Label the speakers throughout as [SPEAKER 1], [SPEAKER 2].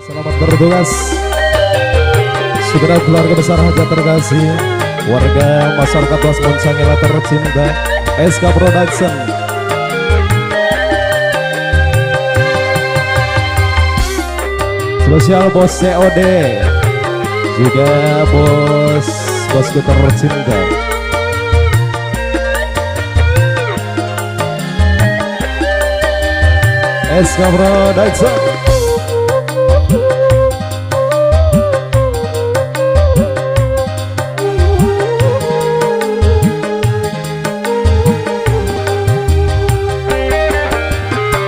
[SPEAKER 1] Selamat bertugas. Segera keluarga besar hajat terkasih, warga masyarakat Bas Monsangela tercinta, SK Production. Spesial bos COD, juga bosku tercinta. SK Production.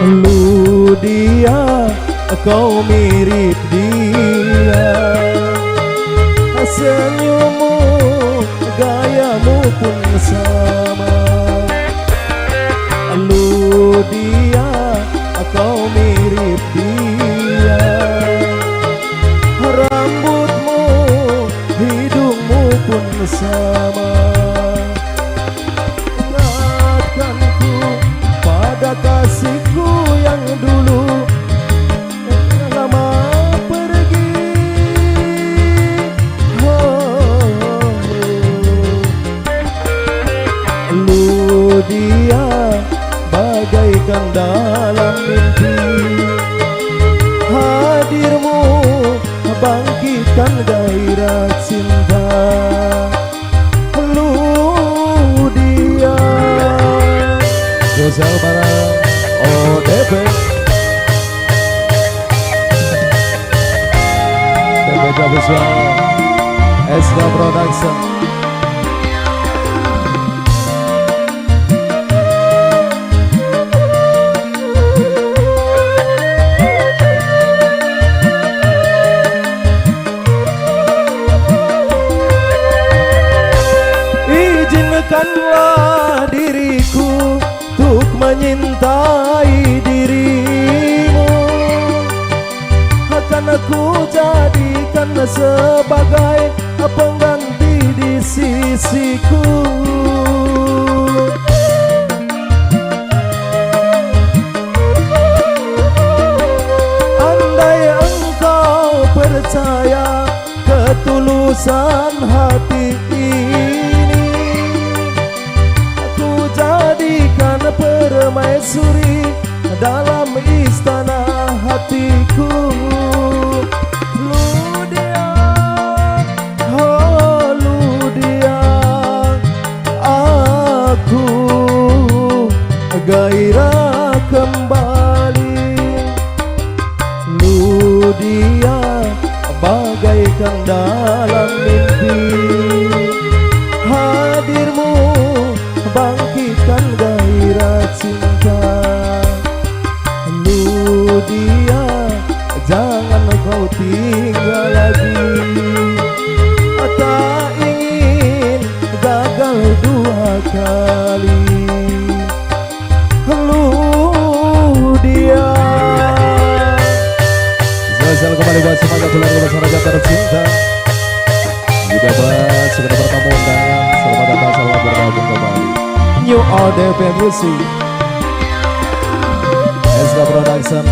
[SPEAKER 1] Lu dia, kau mirip dia, senyummu, gayamu pun sama. Lu dia, kau mirip dia, rambutmu, hidungmu pun sama. Ingatkanku pada kasihku yang dulu lama pergi. Lu dia bagaikan dalam mimpi, hadirmu bangkitkan gairah cinta. Lu dia Josel barang ODP TPJ Visual SK Production. Izinkanlah diriku untuk menyintai dirimu, akan aku jadikan sebagai pengganti di sisiku. Andai engkau percaya ketulusan hati ini, aku jadikan permaisuri dalam istana hatiku. Lu dia, oh lu dia, aku gairah kembali. Lu dia bagaikan dalam mimpi, hadirmu bangkitkan gairah cinta. Lu dia, jangan kau tinggal lagi, tak ingin gagal dua kali. Lu dia. Spesial kembali buat semuanya keluarga besar hajat tercinta, juga buat segera bertamu undangan. Selamat datang, selamat bergabung kembali. New ODP Music SK Production.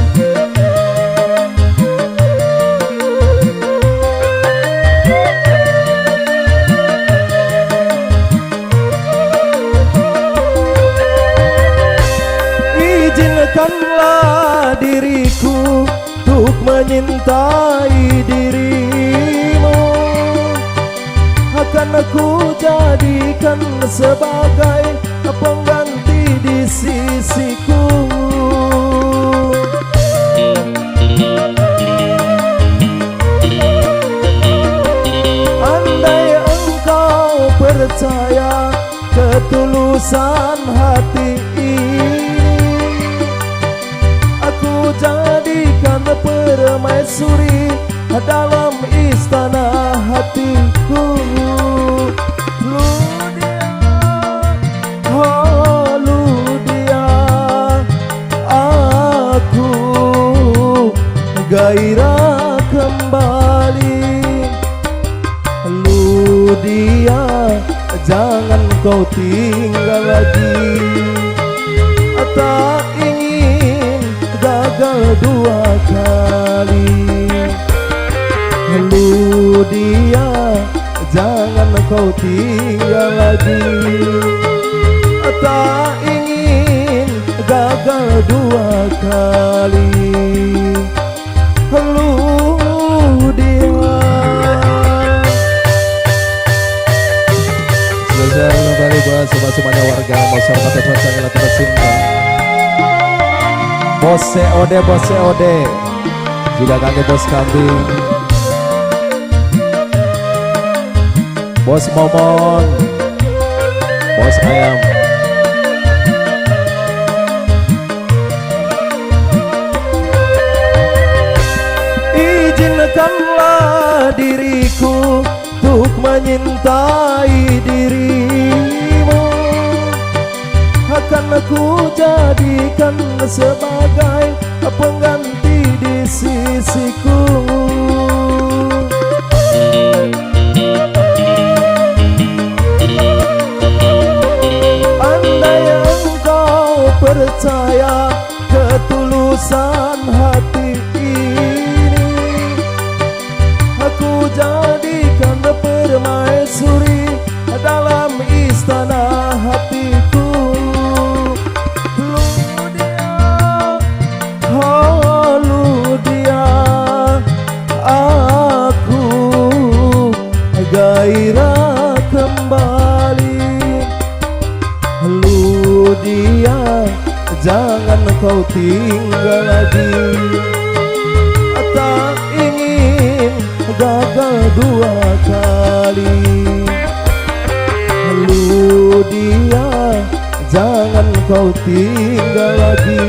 [SPEAKER 1] Izinkanlah diriku untuk menyintai dirimu, akan aku jadikan sebagai pengganti di sisiku. Andai engkau percaya ketulusan hati ini, aku jadikan permaisuri dalam istana hatiku. Lu dia, oh lu dia, aku gairah kembali. Lu dia, jangan kau tinggal lagi, tak ingin gagal dua kali. tinggal lagi. Tak ingin gagal dua kali. Lu dia. Spesial kembali buat semuanya warga masyarakat yang sangat tercinta. Bos COD juga kaki bos kambing, bos momon, bos ayam. Izinkanlah diriku untuk menyintai dirimu, akan aku jadikan sebagai pengganti di sisiku. Andai engkau percaya ketulusan hati ini, aku jadikan permaisuri dalam istana hatiku. Lu dia, aku gairah kembali. Lu dia, jangan kau tinggal lagi. Tak ingin gagal dua kali. Lu dia, jangan kau tinggal lagi.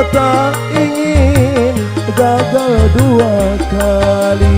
[SPEAKER 1] Tak ingin gagal dua kali.